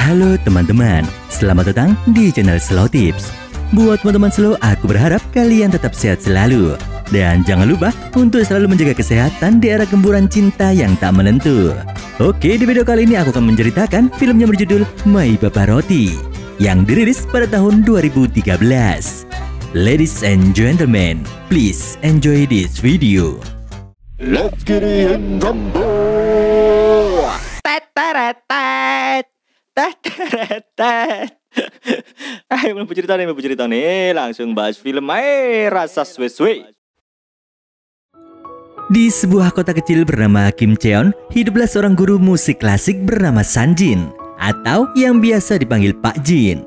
Halo teman-teman, selamat datang di channel Slow Tips. Buat teman-teman slow, aku berharap kalian tetap sehat selalu. Dan jangan lupa untuk selalu menjaga kesehatan di era gemburan cinta yang tak menentu. Oke, di video kali ini aku akan menceritakan film yang berjudul My Papa Roti yang dirilis pada tahun 2013. Ladies and gentlemen, please enjoy this video. Let's get in rumble. Ayo belum cerita nih, langsung bahas film rasa suwe-suwe. Di sebuah kota kecil bernama Kim Cheon, hiduplah seorang guru musik klasik bernama San Jin, atau yang biasa dipanggil Pak Jin.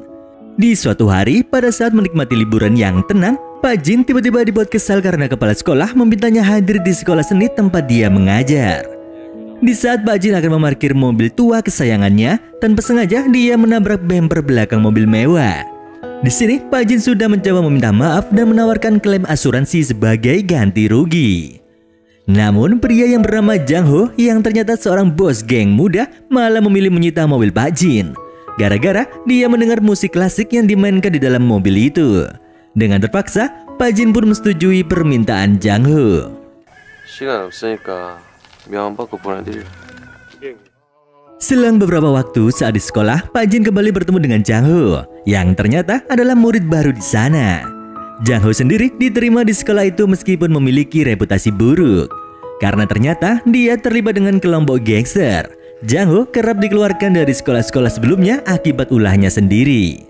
Di suatu hari, pada saat menikmati liburan yang tenang, Pak Jin tiba-tiba dibuat kesal karena kepala sekolah memintanya hadir di sekolah seni tempat dia mengajar. Di saat Pak Jin akan memarkir mobil tua kesayangannya, tanpa sengaja dia menabrak bemper belakang mobil mewah. Di sini, Pak Jin sudah mencoba meminta maaf dan menawarkan klaim asuransi sebagai ganti rugi. Namun, pria yang bernama Jang Ho yang ternyata seorang bos geng muda malah memilih menyita mobil Pak Jin. Gara-gara dia mendengar musik klasik yang dimainkan di dalam mobil itu. Dengan terpaksa, Pak Jin pun menyetujui permintaan Jang Ho. Selang beberapa waktu saat di sekolah, Pak Jin kembali bertemu dengan Jang Ho yang ternyata adalah murid baru di sana. Jang Ho sendiri diterima di sekolah itu meskipun memiliki reputasi buruk. Karena ternyata dia terlibat dengan kelompok gangster. Jang Ho kerap dikeluarkan dari sekolah-sekolah sebelumnya akibat ulahnya sendiri.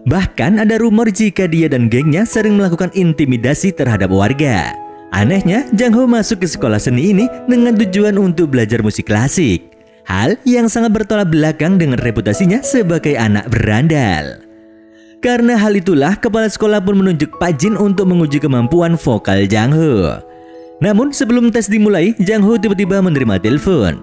Bahkan ada rumor jika dia dan gengnya sering melakukan intimidasi terhadap warga. Anehnya, Jang Ho masuk ke sekolah seni ini dengan tujuan untuk belajar musik klasik. Hal yang sangat bertolak belakang dengan reputasinya sebagai anak berandal. Karena hal itulah, kepala sekolah pun menunjuk Pak Jin untuk menguji kemampuan vokal Jang Ho. Namun sebelum tes dimulai, Jang Ho tiba-tiba menerima telepon.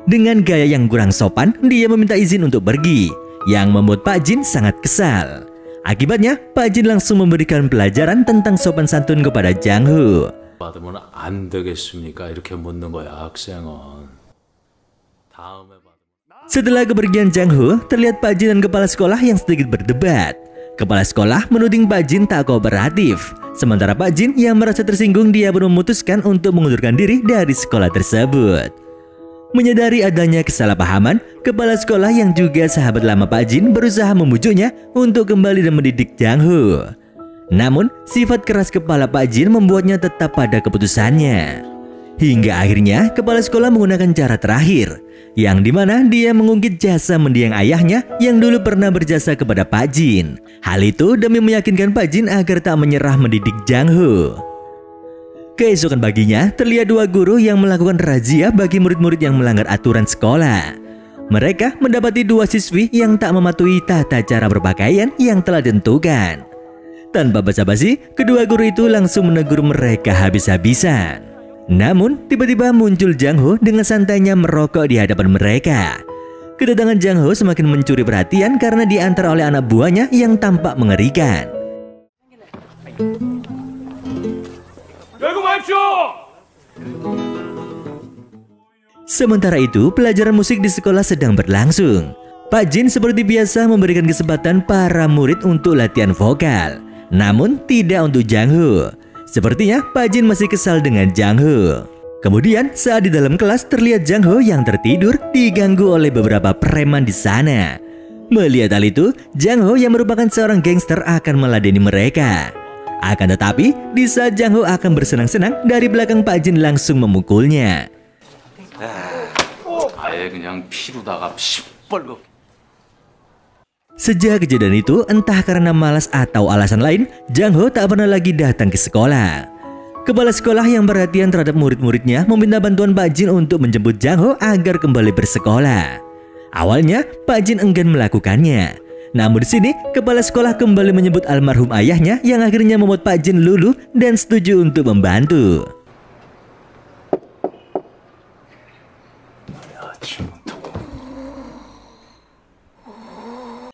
Dengan gaya yang kurang sopan, dia meminta izin untuk pergi, yang membuat Pak Jin sangat kesal. Akibatnya, Pak Jin langsung memberikan pelajaran tentang sopan santun kepada Jang Ho. 받으면 안 되겠습니까? 이렇게 묻는 거야, 학생은. 다음에 Setelah kepergian Jang Ho, terlihat Pak Jin dan kepala sekolah yang sedikit berdebat. Kepala sekolah menuding Pak Jin tak kooperatif. Sementara Pak Jin yang merasa tersinggung, dia pun memutuskan untuk mengundurkan diri dari sekolah tersebut. Menyadari adanya kesalahpahaman, kepala sekolah yang juga sahabat lama Pak Jin berusaha membujuknya untuk kembali dan mendidik Jang Ho. Namun, sifat keras kepala Pak Jin membuatnya tetap pada keputusannya. Hingga akhirnya, kepala sekolah menggunakan cara terakhir, yang dimana dia mengungkit jasa mendiang ayahnya yang dulu pernah berjasa kepada Pak Jin. Hal itu demi meyakinkan Pak Jin agar tak menyerah mendidik Jang Ho. Keesokan paginya, terlihat dua guru yang melakukan razia bagi murid-murid yang melanggar aturan sekolah. Mereka mendapati dua siswi yang tak mematuhi tata cara berpakaian yang telah ditentukan. Tanpa basa-basi, kedua guru itu langsung menegur mereka habis-habisan. Namun, tiba-tiba muncul Jang Ho dengan santainya merokok di hadapan mereka. Kedatangan Jang Ho semakin mencuri perhatian karena diantar oleh anak buahnya yang tampak mengerikan. Sementara itu, pelajaran musik di sekolah sedang berlangsung. Pak Jin seperti biasa memberikan kesempatan para murid untuk latihan vokal. Namun tidak untuk Jang Ho. Sepertinya Pak Jin masih kesal dengan Jang Ho. Kemudian saat di dalam kelas terlihat Jang Ho yang tertidur diganggu oleh beberapa preman di sana. Melihat hal itu, Jang Ho yang merupakan seorang gangster akan meladeni mereka. Akan tetapi, di saat Jang Ho akan bersenang-senang, dari belakang Pak Jin langsung memukulnya. 아예 그냥 피로다가 시뻘겋게. Sejak kejadian itu, entah karena malas atau alasan lain, Jang Ho tak pernah lagi datang ke sekolah. Kepala sekolah yang perhatian terhadap murid-muridnya meminta bantuan Pak Jin untuk menjemput Jang Ho agar kembali bersekolah. Awalnya, Pak Jin enggan melakukannya. Namun di sini, kepala sekolah kembali menyebut almarhum ayahnya yang akhirnya membuat Pak Jin luluh dan setuju untuk membantu.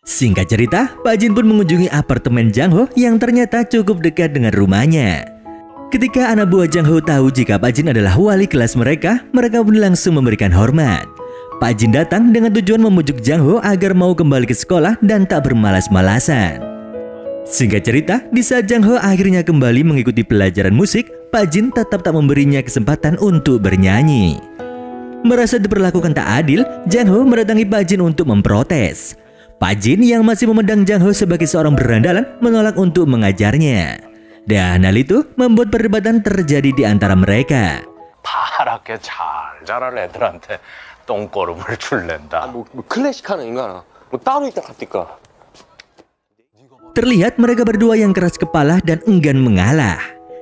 Singkat cerita, Pak Jin pun mengunjungi apartemen Jang Ho yang ternyata cukup dekat dengan rumahnya. Ketika anak buah Jang Ho tahu jika Pak Jin adalah wali kelas mereka pun langsung memberikan hormat. Pak Jin datang dengan tujuan memujuk Jang Ho agar mau kembali ke sekolah dan tak bermalas-malasan. Singkat cerita, di saat Jang Ho akhirnya kembali mengikuti pelajaran musik, Pak Jin tetap tak memberinya kesempatan untuk bernyanyi. Merasa diperlakukan tak adil, Jang Ho mendatangi Pak Jin untuk memprotes. Pak Jin yang masih memandang Jang Ho sebagai seorang berandalan menolak untuk mengajarnya. Dan hal itu membuat perdebatan terjadi di antara mereka. 파랗게 잘 자랄 애들한테 똥꼬름을 줄낸다. 뭐 클래식하는 인간아. 뭐 따로 있다 갑니까? Terlihat mereka berdua yang keras kepala dan enggan mengalah.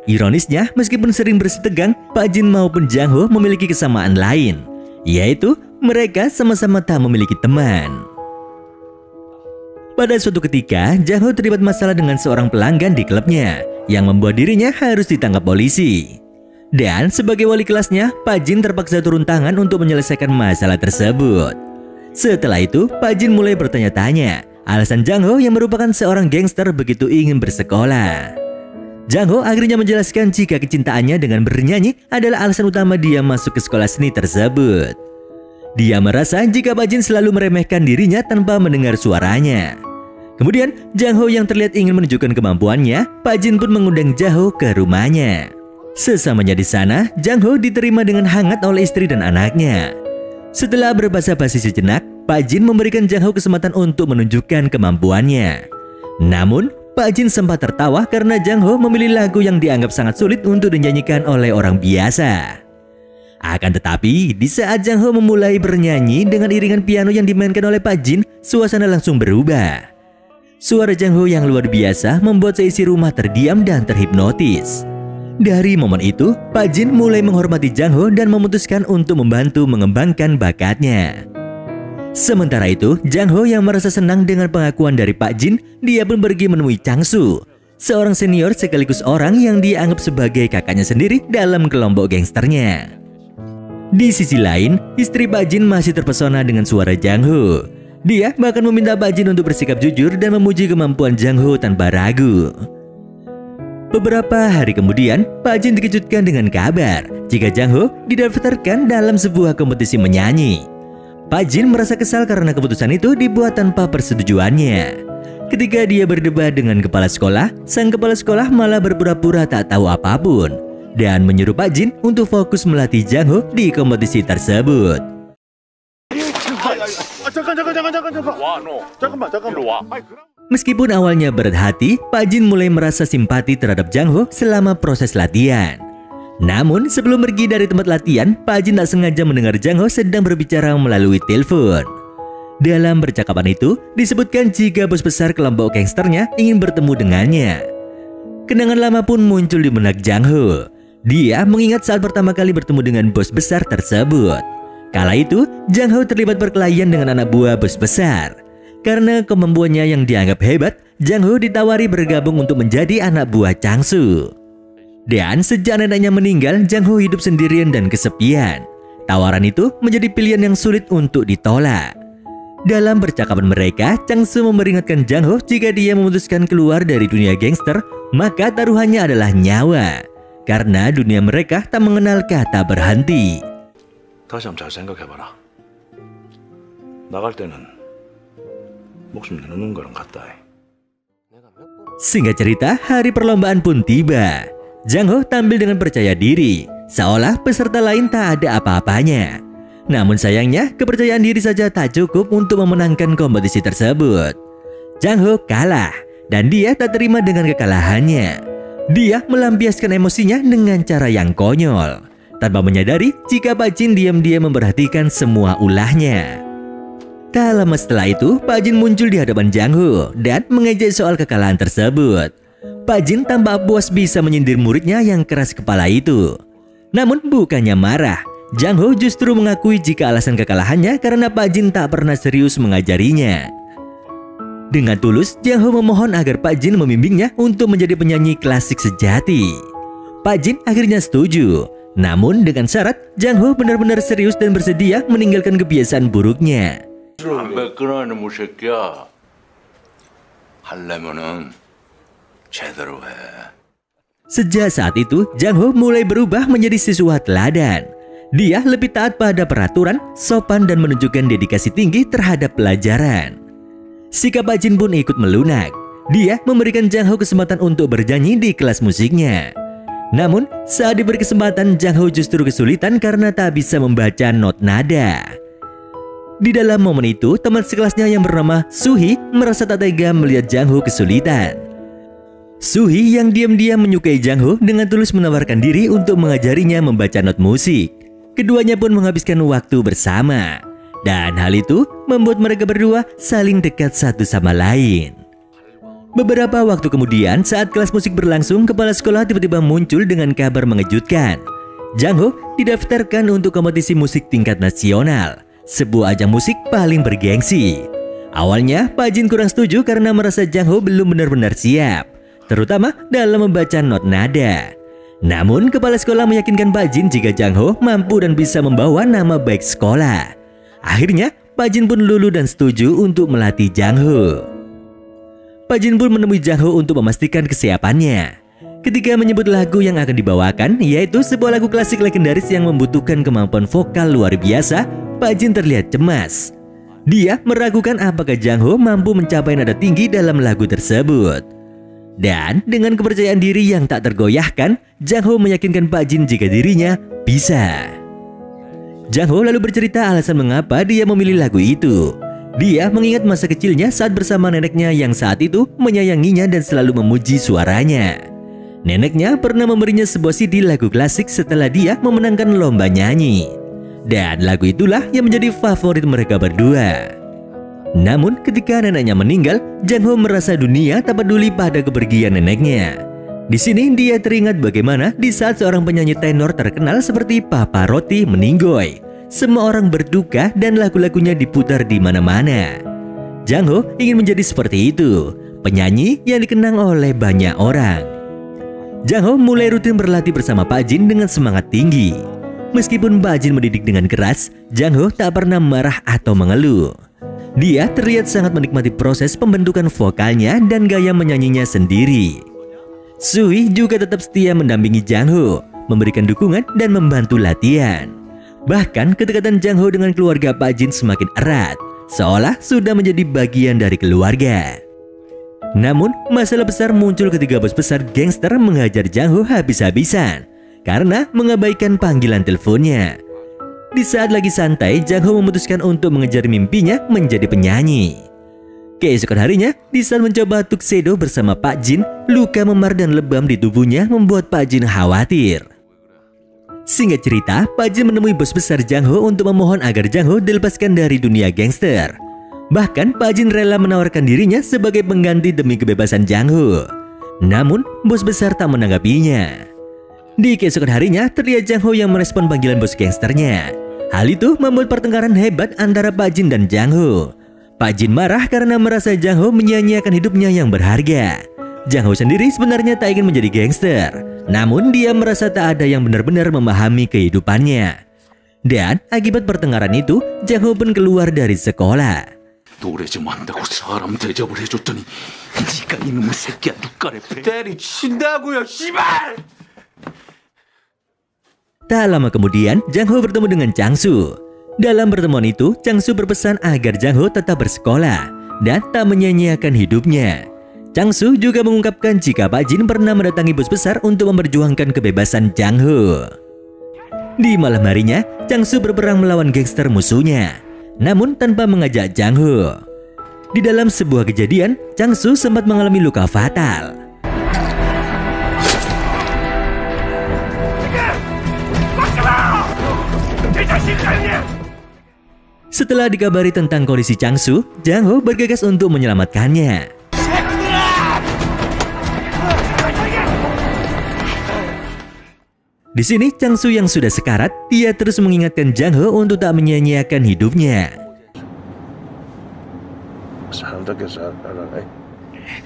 Ironisnya, meskipun sering bersitegang, Pak Jin maupun Jang Ho memiliki kesamaan lain, yaitu mereka sama-sama tak memiliki teman. Pada suatu ketika, Jang Ho terlibat masalah dengan seorang pelanggan di klubnya, yang membuat dirinya harus ditangkap polisi. Dan sebagai wali kelasnya, Pak Jin terpaksa turun tangan untuk menyelesaikan masalah tersebut. Setelah itu, Pak Jin mulai bertanya-tanya alasan Jang Ho yang merupakan seorang gangster begitu ingin bersekolah. Jang Ho akhirnya menjelaskan jika kecintaannya dengan bernyanyi adalah alasan utama dia masuk ke sekolah seni tersebut. Dia merasa jika Pak Jin selalu meremehkan dirinya tanpa mendengar suaranya. Kemudian, Jang Ho yang terlihat ingin menunjukkan kemampuannya, Pak Jin pun mengundang Jang Ho ke rumahnya. Sesamanya di sana, Jang Ho diterima dengan hangat oleh istri dan anaknya. Setelah berbasa-basi sejenak, Pak Jin memberikan Jang Ho kesempatan untuk menunjukkan kemampuannya. Namun, Pak Jin sempat tertawa karena Jang Ho memilih lagu yang dianggap sangat sulit untuk dinyanyikan oleh orang biasa. Akan tetapi, di saat Jang Ho memulai bernyanyi dengan iringan piano yang dimainkan oleh Pak Jin, suasana langsung berubah. Suara Jang Ho yang luar biasa membuat seisi rumah terdiam dan terhipnotis. Dari momen itu, Pak Jin mulai menghormati Jang Ho dan memutuskan untuk membantu mengembangkan bakatnya. Sementara itu, Jang Ho yang merasa senang dengan pengakuan dari Pak Jin, dia pun pergi menemui Chang Su, seorang senior sekaligus orang yang dianggap sebagai kakaknya sendiri dalam kelompok gangsternya. Di sisi lain, istri Pak Jin masih terpesona dengan suara Jang Ho. Dia bahkan meminta Pak Jin untuk bersikap jujur dan memuji kemampuan Jang Ho tanpa ragu. Beberapa hari kemudian, Pak Jin dikejutkan dengan kabar jika Jang Ho didaftarkan dalam sebuah kompetisi menyanyi. Pak Jin merasa kesal karena keputusan itu dibuat tanpa persetujuannya. Ketika dia berdebat dengan kepala sekolah, sang kepala sekolah malah berpura-pura tak tahu apapun dan menyuruh Pak Jin untuk fokus melatih Jang Ho di kompetisi tersebut. Meskipun awalnya berat hati, Pak Jin mulai merasa simpati terhadap Jang Ho selama proses latihan. Namun sebelum pergi dari tempat latihan, Pak Jin tak sengaja mendengar Jang Ho sedang berbicara melalui telepon. Dalam percakapan itu, disebutkan jika bos besar kelompok gangsternya ingin bertemu dengannya. Kenangan lama pun muncul di benak Jang Ho. Dia mengingat saat pertama kali bertemu dengan bos besar tersebut. Kala itu, Jang Ho terlibat perkelahian dengan anak buah bos besar. Karena kemampuannya yang dianggap hebat, Jang Ho ditawari bergabung untuk menjadi anak buah Chang Su. Dan sejak neneknya meninggal, Jang Ho hidup sendirian dan kesepian. Tawaran itu menjadi pilihan yang sulit untuk ditolak. Dalam percakapan mereka, Chang Su memperingatkan Jang Ho jika dia memutuskan keluar dari dunia gangster, maka taruhannya adalah nyawa. Karena dunia mereka tak mengenal kata berhenti. 다시 한번 잘 생각해봐라. 나갈 때는 목숨 내놓는 거랑 같다. Singkat cerita, hari perlombaan pun tiba. Jang Ho tampil dengan percaya diri, seolah peserta lain tak ada apa-apanya. Namun sayangnya, kepercayaan diri saja tak cukup untuk memenangkan kompetisi tersebut. Jang Ho kalah, dan dia tak terima dengan kekalahannya. Dia melampiaskan emosinya dengan cara yang konyol, tanpa menyadari jika Pak Jin diam-diam memperhatikan semua ulahnya. Tak lama setelah itu, Pak Jin muncul di hadapan Jang Ho dan mengejek soal kekalahan tersebut. Pak Jin tampak puas bisa menyindir muridnya yang keras kepala itu. Namun bukannya marah, Jang Ho justru mengakui jika alasan kekalahannya karena Pak Jin tak pernah serius mengajarinya. Dengan tulus, Jang Ho memohon agar Pak Jin membimbingnya untuk menjadi penyanyi klasik sejati. Pak Jin akhirnya setuju. Namun dengan syarat, Jang Ho benar-benar serius dan bersedia meninggalkan kebiasaan buruknya. 담배 끊어 이놈의 새끼야. 하려면은 제대로 해. Sejak saat itu, Jang Ho mulai berubah menjadi siswa teladan. Dia lebih taat pada peraturan, sopan dan menunjukkan dedikasi tinggi terhadap pelajaran. Sikap Pak Jin pun ikut melunak. Dia memberikan Jang Ho kesempatan untuk bernyanyi di kelas musiknya. Namun, saat diberi kesempatan, Jang Ho justru kesulitan karena tak bisa membaca not nada. Di dalam momen itu, teman sekelasnya yang bernama Suhi merasa tak tega melihat Jang Ho kesulitan. Suhi yang diam-diam menyukai Jang Ho dengan tulus menawarkan diri untuk mengajarinya membaca not musik. Keduanya pun menghabiskan waktu bersama. Dan hal itu membuat mereka berdua saling dekat satu sama lain. Beberapa waktu kemudian, saat kelas musik berlangsung, kepala sekolah tiba-tiba muncul dengan kabar mengejutkan. Jang Ho didaftarkan untuk kompetisi musik tingkat nasional, sebuah ajang musik paling bergengsi. Awalnya, Pak Jin kurang setuju karena merasa Jang Ho belum benar-benar siap, terutama dalam membaca not nada. Namun, kepala sekolah meyakinkan Pak Jin jika Jang Ho mampu dan bisa membawa nama baik sekolah. Akhirnya, Pak Jin pun luluh dan setuju untuk melatih Jang Ho. Pak Jin pun menemui Jang Ho untuk memastikan kesiapannya. Ketika menyebut lagu yang akan dibawakan, yaitu sebuah lagu klasik legendaris yang membutuhkan kemampuan vokal luar biasa, Pak Jin terlihat cemas. Dia meragukan apakah Jang Ho mampu mencapai nada tinggi dalam lagu tersebut. Dan dengan kepercayaan diri yang tak tergoyahkan, Jang Ho meyakinkan Pak Jin jika dirinya bisa. Jang Ho lalu bercerita alasan mengapa dia memilih lagu itu. Dia mengingat masa kecilnya saat bersama neneknya yang saat itu menyayanginya dan selalu memuji suaranya. Neneknya pernah memberinya sebuah CD lagu klasik setelah dia memenangkan lomba nyanyi. Dan lagu itulah yang menjadi favorit mereka berdua. Namun ketika neneknya meninggal, Jang Ho merasa dunia tak peduli pada kepergian neneknya. Di sini dia teringat bagaimana di saat seorang penyanyi tenor terkenal seperti Pavarotti meninggoy, semua orang berduka dan lagu-lagunya diputar di mana-mana. Jang Ho ingin menjadi seperti itu, penyanyi yang dikenang oleh banyak orang. Jang Ho mulai rutin berlatih bersama Pak Jin dengan semangat tinggi. Meskipun Pak Jin mendidik dengan keras, Jang Ho tak pernah marah atau mengeluh. Dia terlihat sangat menikmati proses pembentukan vokalnya dan gaya menyanyinya sendiri. Suhi juga tetap setia mendampingi Jang Ho, memberikan dukungan dan membantu latihan. Bahkan kedekatan Jang Ho dengan keluarga Pak Jin semakin erat, seolah sudah menjadi bagian dari keluarga. Namun masalah besar muncul ketika bos besar gangster menghajar Jang Ho habis-habisan karena mengabaikan panggilan teleponnya. Di saat lagi santai, Jang Ho memutuskan untuk mengejar mimpinya menjadi penyanyi. Keesokan harinya, di saat mencoba tuxedo bersama Pak Jin, luka memar dan lebam di tubuhnya membuat Pak Jin khawatir. Singkat cerita, Pak Jin menemui bos besar Jang Ho untuk memohon agar Jang Ho dilepaskan dari dunia gangster. Bahkan Pak Jin rela menawarkan dirinya sebagai pengganti demi kebebasan Jang Ho. Namun, bos besar tak menanggapinya. Di keesokan harinya, terlihat Jang Ho yang merespon panggilan bos gangsternya. Hal itu membuat pertengkaran hebat antara Pak Jin dan Jang Ho. Pak Jin marah karena merasa Jang Ho menyia-nyiakan hidupnya yang berharga. Jang Ho sendiri sebenarnya tak ingin menjadi gangster, namun dia merasa tak ada yang benar-benar memahami kehidupannya. Dan akibat pertengkaran itu, Jang Ho pun keluar dari sekolah. 노래 좀 한다고 사람 대접을 해줬더니 네가 이놈의 새끼야 눈가래 때리친다고요 씨발! Tak lama kemudian, Jang Ho bertemu dengan Chang Su. Dalam pertemuan itu, Chang Su berpesan agar Jang Ho tetap bersekolah dan tak menyia-nyiakan hidupnya. Chang Su juga mengungkapkan jika Pak Jin pernah mendatangi bos besar untuk memperjuangkan kebebasan Jang Ho. Di malam harinya, Chang Su berperang melawan gangster musuhnya, namun tanpa mengajak Jang Ho. Di dalam sebuah kejadian, Chang Su sempat mengalami luka fatal. Setelah dikabari tentang kondisi Chang Su, Jang Ho bergegas untuk menyelamatkannya. Di sini Chang Su yang sudah sekarat, dia terus mengingatkan Jang Ho untuk tak menyia-nyiakan hidupnya.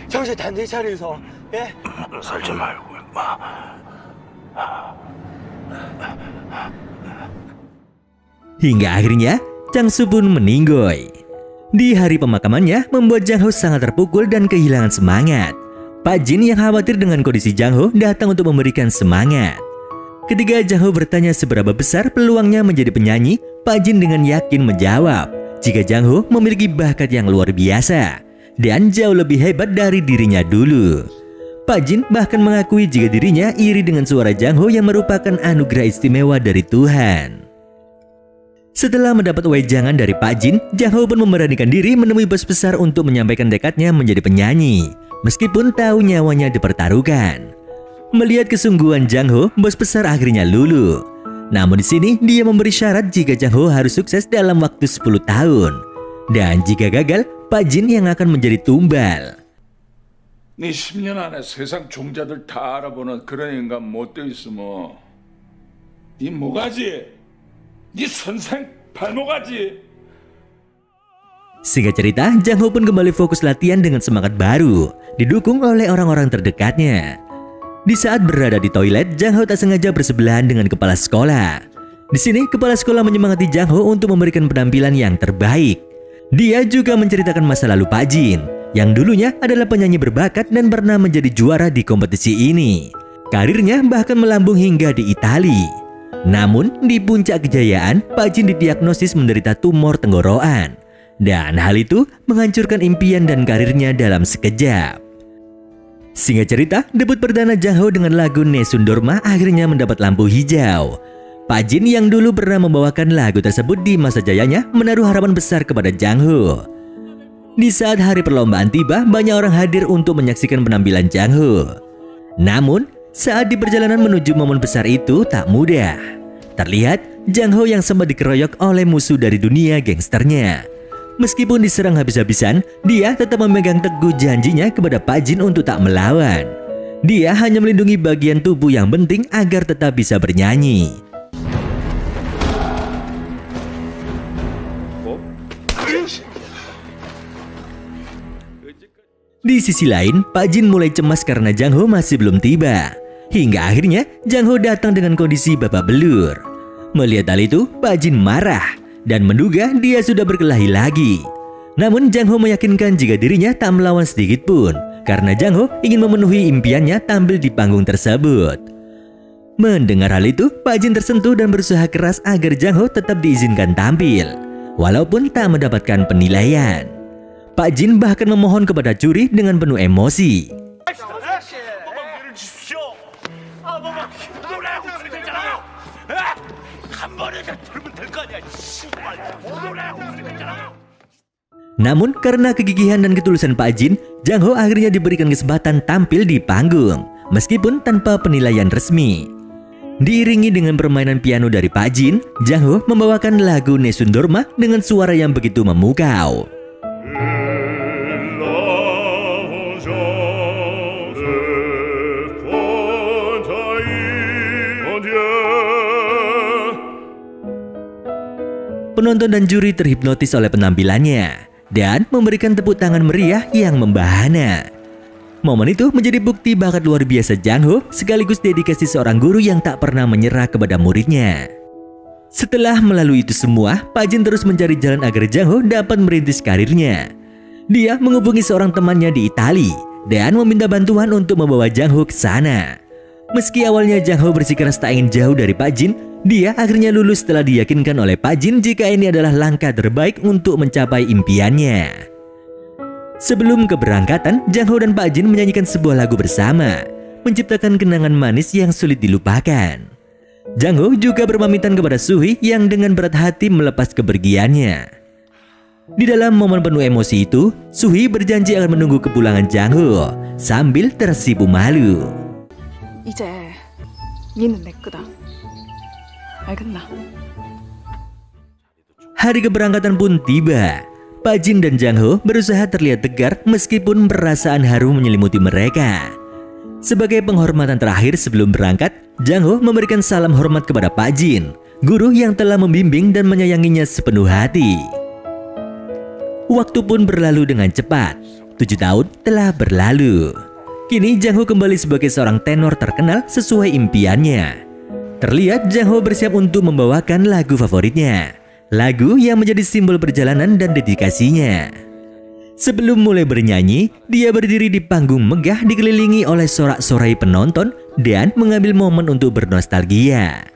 정신 단디 차려서 예? 살지 말고 임마. Hingga akhirnya Chang Su pun meninggoy. Di hari pemakamannya membuat Jang Ho sangat terpukul dan kehilangan semangat. Pak Jin yang khawatir dengan kondisi Jang Ho datang untuk memberikan semangat. Ketika Jang Ho bertanya seberapa besar peluangnya menjadi penyanyi, Pak Jin dengan yakin menjawab jika Jang Ho memiliki bakat yang luar biasa dan jauh lebih hebat dari dirinya dulu. Pak Jin bahkan mengakui jika dirinya iri dengan suara Jang Ho yang merupakan anugerah istimewa dari Tuhan. Setelah mendapat wejangan dari Pak Jin, Jang Ho pun memberanikan diri menemui bos besar untuk menyampaikan tekadnya menjadi penyanyi, meskipun tahu nyawanya dipertaruhkan. Melihat kesungguhan Jang Ho, bos besar akhirnya luluh. Namun di sini dia memberi syarat jika Jang Ho harus sukses dalam waktu 10 tahun. Dan jika gagal, Pak Jin yang akan menjadi tumbal. 네 10년 안에 세상 종자들 다 알아보는 그런 인간 못 돼 있으면 네 뭐가지? 네 선생 발목아지. Singkat cerita, Jang Ho pun kembali fokus latihan dengan semangat baru, didukung oleh orang-orang terdekatnya. Di saat berada di toilet, Jang Ho tak sengaja bersebelahan dengan kepala sekolah. Di sini, kepala sekolah menyemangati Jang Ho untuk memberikan penampilan yang terbaik. Dia juga menceritakan masa lalu Pak Jin, yang dulunya adalah penyanyi berbakat dan pernah menjadi juara di kompetisi ini. Karirnya bahkan melambung hingga di Italia. Namun, di puncak kejayaan, Pak Jin didiagnosis menderita tumor tenggorokan. Dan hal itu menghancurkan impian dan karirnya dalam sekejap. Singkat cerita, debut perdana Jang Ho dengan lagu Nessun Dorma akhirnya mendapat lampu hijau. Pak Jin yang dulu pernah membawakan lagu tersebut di masa jayanya menaruh harapan besar kepada Jang Ho. Di saat hari perlombaan tiba, banyak orang hadir untuk menyaksikan penampilan Jang Ho. Namun, saat di perjalanan menuju momen besar itu tak mudah. Terlihat Jang Ho yang sempat dikeroyok oleh musuh dari dunia gangsternya. Meskipun diserang habis-habisan, dia tetap memegang teguh janjinya kepada Pak Jin untuk tak melawan. Dia hanya melindungi bagian tubuh yang penting agar tetap bisa bernyanyi. Di sisi lain, Pak Jin mulai cemas karena Jang Ho masih belum tiba. Hingga akhirnya Jang Ho datang dengan kondisi babak belur. Melihat hal itu, Pak Jin marah dan menduga dia sudah berkelahi lagi. Namun Jang Ho meyakinkan jika dirinya tak melawan sedikit pun, karena Jang Ho ingin memenuhi impiannya tampil di panggung tersebut. Mendengar hal itu, Pak Jin tersentuh dan berusaha keras agar Jang Ho tetap diizinkan tampil, walaupun tak mendapatkan penilaian. Pak Jin bahkan memohon kepada juri dengan penuh emosi. Namun karena kegigihan dan ketulusan Pak Jin, Jang Ho akhirnya diberikan kesempatan tampil di panggung, meskipun tanpa penilaian resmi. Diiringi dengan permainan piano dari Pak Jin, Jang Ho membawakan lagu Nessun Dorma dengan suara yang begitu memukau. Penonton dan juri terhipnotis oleh penampilannya dan memberikan tepuk tangan meriah yang membahana. Momen itu menjadi bukti bakat luar biasa Jang Ho sekaligus dedikasi seorang guru yang tak pernah menyerah kepada muridnya. Setelah melalui itu semua, Pak Jin terus mencari jalan agar Jang Ho dapat merintis karirnya. Dia menghubungi seorang temannya di Italia dan meminta bantuan untuk membawa Jang Ho ke sana. Meski awalnya Jang Ho bersikeras tak ingin jauh dari Pak Jin, dia akhirnya lulus setelah diyakinkan oleh Pak Jin jika ini adalah langkah terbaik untuk mencapai impiannya. Sebelum keberangkatan, Jang Ho dan Pak Jin menyanyikan sebuah lagu bersama, menciptakan kenangan manis yang sulit dilupakan. Jang Ho juga berpamitan kepada Suhi yang dengan berat hati melepas kepergiannya. Di dalam momen penuh emosi itu, Suhi berjanji akan menunggu kepulangan Jang Ho sambil tersipu malu. 이제 니는 내 거다. 알겠나? Hari keberangkatan pun tiba. Pak Jin dan Jang Ho berusaha terlihat tegar meskipun perasaan haru menyelimuti mereka. Sebagai penghormatan terakhir sebelum berangkat, Jang Ho memberikan salam hormat kepada Pak Jin, guru yang telah membimbing dan menyayanginya sepenuh hati. Waktu pun berlalu dengan cepat. 7 tahun telah berlalu. Kini Jang Ho kembali sebagai seorang tenor terkenal sesuai impiannya. Terlihat Jang Ho bersiap untuk membawakan lagu favoritnya, lagu yang menjadi simbol perjalanan dan dedikasinya. Sebelum mulai bernyanyi, dia berdiri di panggung megah dikelilingi oleh sorak-sorai penonton dan mengambil momen untuk bernostalgia.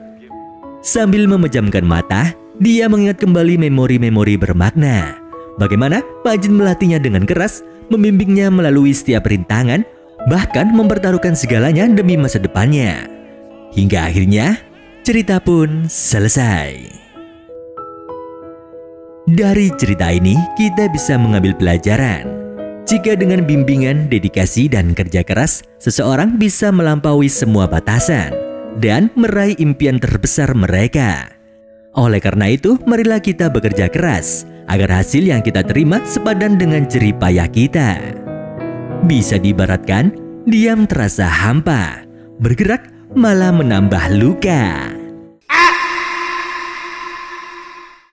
Sambil memejamkan mata, dia mengingat kembali memori-memori bermakna. Bagaimana Pak Jin melatihnya dengan keras, membimbingnya melalui setiap rintangan, bahkan mempertaruhkan segalanya demi masa depannya. Hingga akhirnya, cerita pun selesai. Dari cerita ini, kita bisa mengambil pelajaran. Jika dengan bimbingan, dedikasi, dan kerja keras, seseorang bisa melampaui semua batasan dan meraih impian terbesar mereka. Oleh karena itu, marilah kita bekerja keras agar hasil yang kita terima sepadan dengan jerih payah kita. Bisa diibaratkan, diam terasa hampa, bergerak malah menambah luka.